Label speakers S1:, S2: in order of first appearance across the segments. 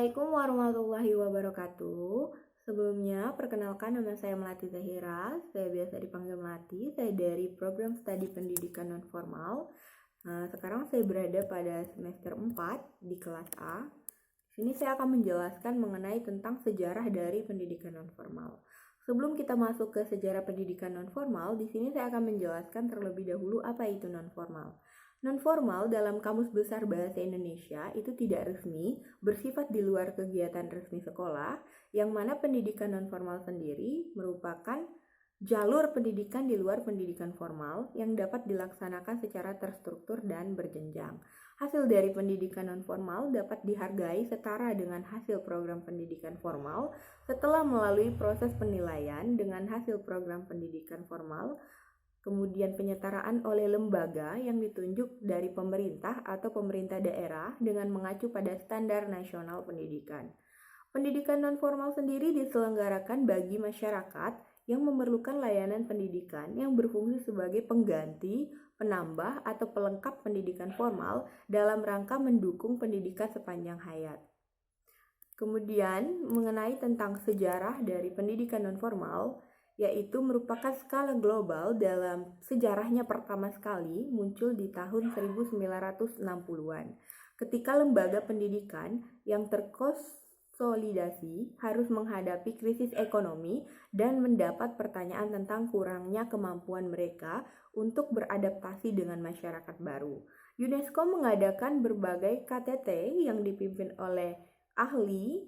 S1: Assalamualaikum warahmatullahi wabarakatuh. Sebelumnya, perkenalkan nama saya Melati Zahira. Saya biasa dipanggil Melati. Saya dari program studi pendidikan non-formal. Sekarang saya berada pada semester 4 di kelas A. Di sini saya akan menjelaskan mengenai tentang sejarah dari pendidikan non-formal. Sebelum kita masuk ke sejarah pendidikan non-formal, di sini saya akan menjelaskan terlebih dahulu apa itu non-formal. Non-formal dalam Kamus Besar Bahasa Indonesia itu tidak resmi, bersifat di luar kegiatan resmi sekolah, yang mana pendidikan non-formal sendiri merupakan jalur pendidikan di luar pendidikan formal yang dapat dilaksanakan secara terstruktur dan berjenjang. Hasil dari pendidikan non-formal dapat dihargai setara dengan hasil program pendidikan formal setelah melalui proses penilaian dengan hasil program pendidikan formal, kemudian penyetaraan oleh lembaga yang ditunjuk dari pemerintah atau pemerintah daerah dengan mengacu pada standar nasional pendidikan. Pendidikan non-formal sendiri diselenggarakan bagi masyarakat yang memerlukan layanan pendidikan yang berfungsi sebagai pengganti, penambah, atau pelengkap pendidikan formal dalam rangka mendukung pendidikan sepanjang hayat. Kemudian, mengenai tentang sejarah dari pendidikan non-formal, yaitu merupakan skala global dalam sejarahnya pertama sekali muncul di tahun 1960-an, ketika lembaga pendidikan yang terkonsolidasi harus menghadapi krisis ekonomi dan mendapat pertanyaan tentang kurangnya kemampuan mereka untuk beradaptasi dengan masyarakat baru. UNESCO mengadakan berbagai KTT yang dipimpin oleh ahli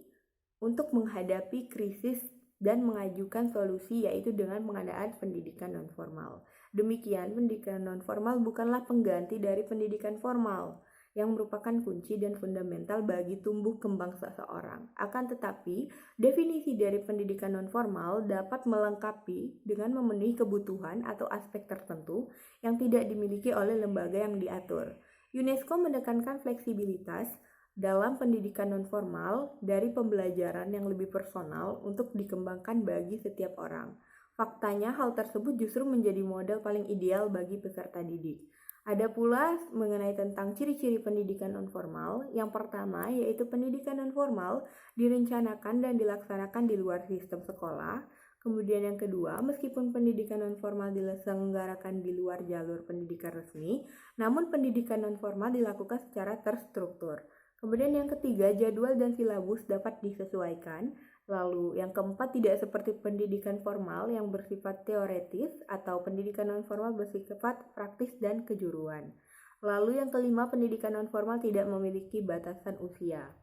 S1: untuk menghadapi krisis dan mengajukan solusi, yaitu dengan pengadaan pendidikan non-formal. Demikian, pendidikan non-formal bukanlah pengganti dari pendidikan formal yang merupakan kunci dan fundamental bagi tumbuh kembang seseorang. Akan tetapi, definisi dari pendidikan non-formal dapat melengkapi dengan memenuhi kebutuhan atau aspek tertentu yang tidak dimiliki oleh lembaga yang diatur. UNESCO menekankan fleksibilitas dalam pendidikan non-formal dari pembelajaran yang lebih personal untuk dikembangkan bagi setiap orang. Faktanya, hal tersebut justru menjadi model paling ideal bagi peserta didik. Ada pula mengenai tentang ciri-ciri pendidikan non-formal. Yang pertama, yaitu pendidikan non-formal direncanakan dan dilaksanakan di luar sistem sekolah. Kemudian yang kedua, meskipun pendidikan non-formal diselenggarakan di luar jalur pendidikan resmi, namun pendidikan non-formal dilakukan secara terstruktur. Kemudian yang ketiga, jadwal dan silabus dapat disesuaikan. Lalu yang keempat, tidak seperti pendidikan formal yang bersifat teoretis atau pendidikan non-formal bersifat praktis dan kejuruan. Lalu yang kelima, pendidikan non-formal tidak memiliki batasan usia.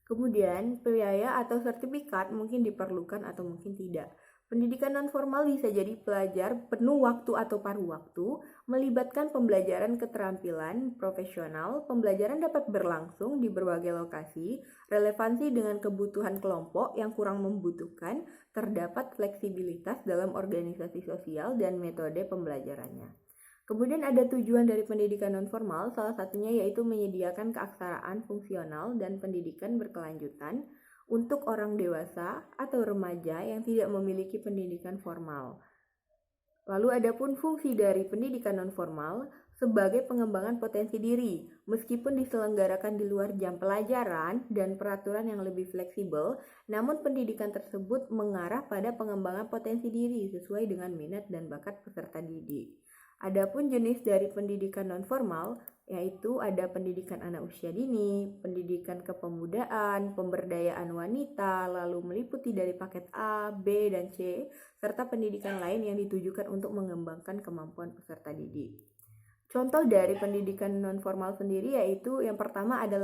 S1: Kemudian biaya atau sertifikat mungkin diperlukan atau mungkin tidak. Pendidikan non-formal bisa jadi pelajar penuh waktu atau paruh waktu, melibatkan pembelajaran keterampilan profesional. Pembelajaran dapat berlangsung di berbagai lokasi, relevansi dengan kebutuhan kelompok yang kurang membutuhkan, terdapat fleksibilitas dalam organisasi sosial dan metode pembelajarannya. Kemudian ada tujuan dari pendidikan non-formal, salah satunya yaitu menyediakan keaksaraan fungsional dan pendidikan berkelanjutan untuk orang dewasa atau remaja yang tidak memiliki pendidikan formal. Lalu ada pun fungsi dari pendidikan non-formal sebagai pengembangan potensi diri, meskipun diselenggarakan di luar jam pelajaran dan peraturan yang lebih fleksibel, namun pendidikan tersebut mengarah pada pengembangan potensi diri sesuai dengan minat dan bakat peserta didik. Adapun jenis dari pendidikan non-formal, yaitu ada pendidikan anak usia dini, pendidikan kepemudaan, pemberdayaan wanita, lalu meliputi dari paket A, B, dan C, serta pendidikan lain yang ditujukan untuk mengembangkan kemampuan peserta didik. Contoh dari pendidikan non-formal sendiri yaitu yang pertama adalah